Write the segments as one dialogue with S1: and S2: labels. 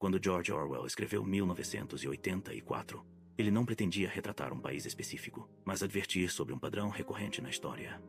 S1: Quando George Orwell escreveu 1984, ele não pretendia retratar um país específico, mas advertir sobre um padrão recorrente na história: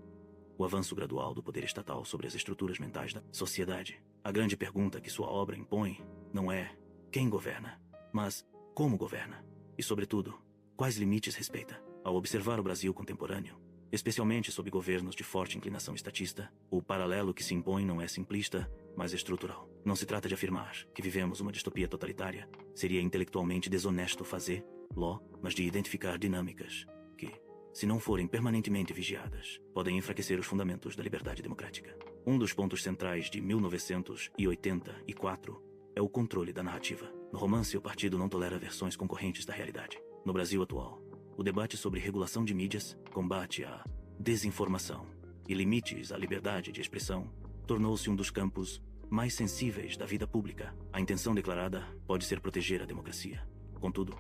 S1: o avanço gradual do poder estatal sobre as estruturas mentais da sociedade. A grande pergunta que sua obra impõe não é quem governa, mas como governa, e, sobretudo, quais limites respeita. Ao observar o Brasil contemporâneo, especialmente sob governos de forte inclinação estatista, o paralelo que se impõe não é simplista, mas estrutural. Não se trata de afirmar que vivemos uma distopia totalitária. Seria intelectualmente desonesto fazê-lo, mas de identificar dinâmicas que, se não forem permanentemente vigiadas, podem enfraquecer os fundamentos da liberdade democrática. Um dos pontos centrais de 1984 é o controle da narrativa. No romance, o partido não tolera versões concorrentes da realidade. No Brasil atual, o debate sobre regulação de mídias, combate à desinformação e limites à liberdade de expressão tornou-se um dos campos mais sensíveis da vida pública. A intenção declarada pode ser proteger a democracia. Contudo,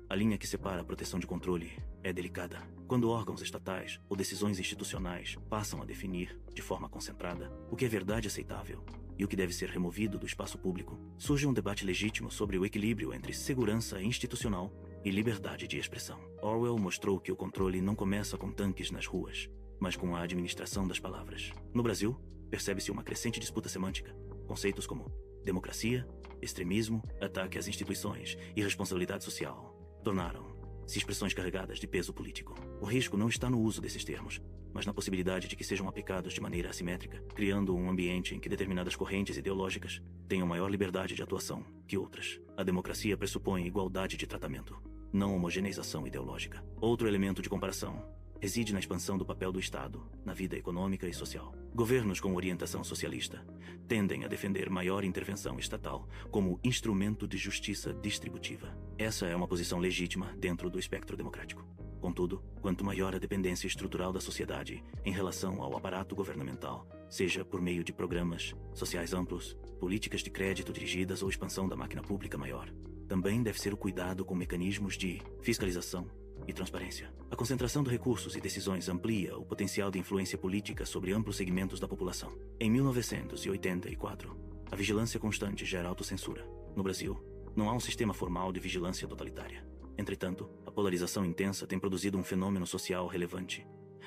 S1: a linha que separa a proteção de controle é delicada. Quando órgãos estatais ou decisões institucionais passam a definir, de forma concentrada, o que é verdade aceitável e o que deve ser removido do espaço público, surge um debate legítimo sobre o equilíbrio entre segurança institucional e liberdade de expressão. Orwell mostrou que o controle não começa com tanques nas ruas, mas com a administração das palavras. No Brasil, percebe-se uma crescente disputa semântica. Conceitos como democracia, extremismo, ataque às instituições e responsabilidade social tornaram-se expressões carregadas de peso político. O risco não está no uso desses termos, mas na possibilidade de que sejam aplicados de maneira assimétrica, criando um ambiente em que determinadas correntes ideológicas tenham maior liberdade de atuação que outras. A democracia pressupõe igualdade de tratamento, não homogeneização ideológica. Outro elemento de comparação reside na expansão do papel do Estado na vida econômica e social. Governos com orientação socialista tendem a defender maior intervenção estatal como instrumento de justiça distributiva. Essa é uma posição legítima dentro do espectro democrático. Contudo, quanto maior a dependência estrutural da sociedade em relação ao aparato governamental, seja por meio de programas sociais amplos, políticas de crédito dirigidas ou expansão da máquina pública maior, também deve ser o cuidado com mecanismos de fiscalização e transparência. A concentração de recursos e decisões amplia o potencial de influência política sobre amplos segmentos da população. Em 1984, a vigilância constante gera autocensura. No Brasil, não há um sistema formal de vigilância totalitária. Entretanto, a polarização intensa tem produzido um fenômeno social relevante: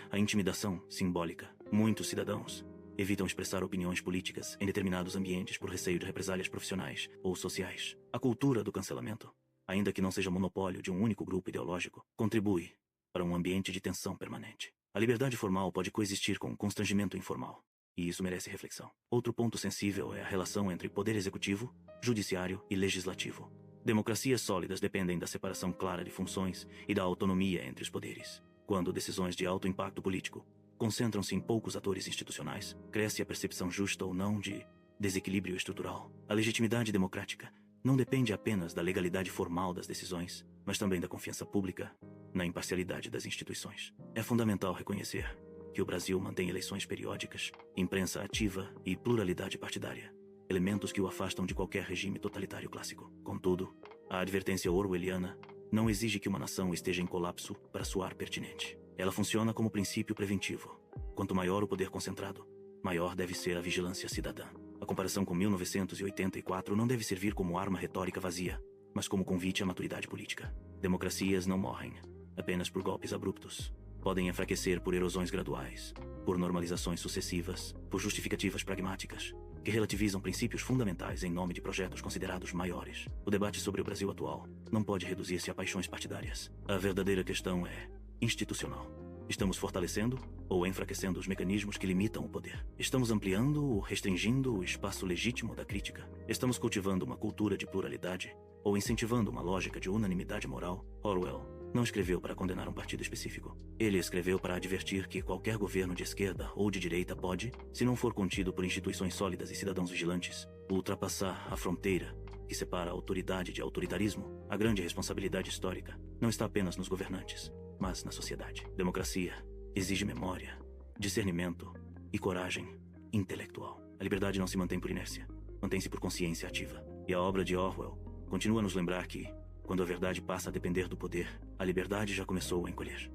S1: a intimidação simbólica. Muitos cidadãos evitam expressar opiniões políticas em determinados ambientes por receio de represálias profissionais ou sociais. A cultura do cancelamento, ainda que não seja monopólio de um único grupo ideológico, contribui para um ambiente de tensão permanente. A liberdade formal pode coexistir com o constrangimento informal, e isso merece reflexão. Outro ponto sensível é a relação entre poder executivo, judiciário e legislativo. Democracias sólidas dependem da separação clara de funções e da autonomia entre os poderes. Quando decisões de alto impacto político concentram-se em poucos atores institucionais, cresce a percepção justa ou não de desequilíbrio estrutural. A legitimidade democrática não depende apenas da legalidade formal das decisões, mas também da confiança pública na imparcialidade das instituições. É fundamental reconhecer que o Brasil mantém eleições periódicas, imprensa ativa e pluralidade partidária, elementos que o afastam de qualquer regime totalitário clássico. Contudo, a advertência orwelliana não exige que uma nação esteja em colapso para soar pertinente. Ela funciona como princípio preventivo. Quanto maior o poder concentrado, maior deve ser a vigilância cidadã. A comparação com 1984 não deve servir como arma retórica vazia, mas como convite à maturidade política. Democracias não morrem apenas por golpes abruptos. Podem enfraquecer por erosões graduais, por normalizações sucessivas, por justificativas pragmáticas, que relativizam princípios fundamentais em nome de projetos considerados maiores. O debate sobre o Brasil atual não pode reduzir-se a paixões partidárias. A verdadeira questão é institucional. Estamos fortalecendo ou enfraquecendo os mecanismos que limitam o poder? Estamos ampliando ou restringindo o espaço legítimo da crítica? Estamos cultivando uma cultura de pluralidade ou incentivando uma lógica de unanimidade moral? Orwell não escreveu para condenar um partido específico. Ele escreveu para advertir que qualquer governo de esquerda ou de direita pode, se não for contido por instituições sólidas e cidadãos vigilantes, ultrapassar a fronteira que separa a autoridade de autoritarismo. A grande responsabilidade histórica não está apenas nos governantes, mas na sociedade. Democracia exige memória, discernimento e coragem intelectual. A liberdade não se mantém por inércia, mantém-se por consciência ativa. E a obra de Orwell continua a nos lembrar que, quando a verdade passa a depender do poder, a liberdade já começou a encolher.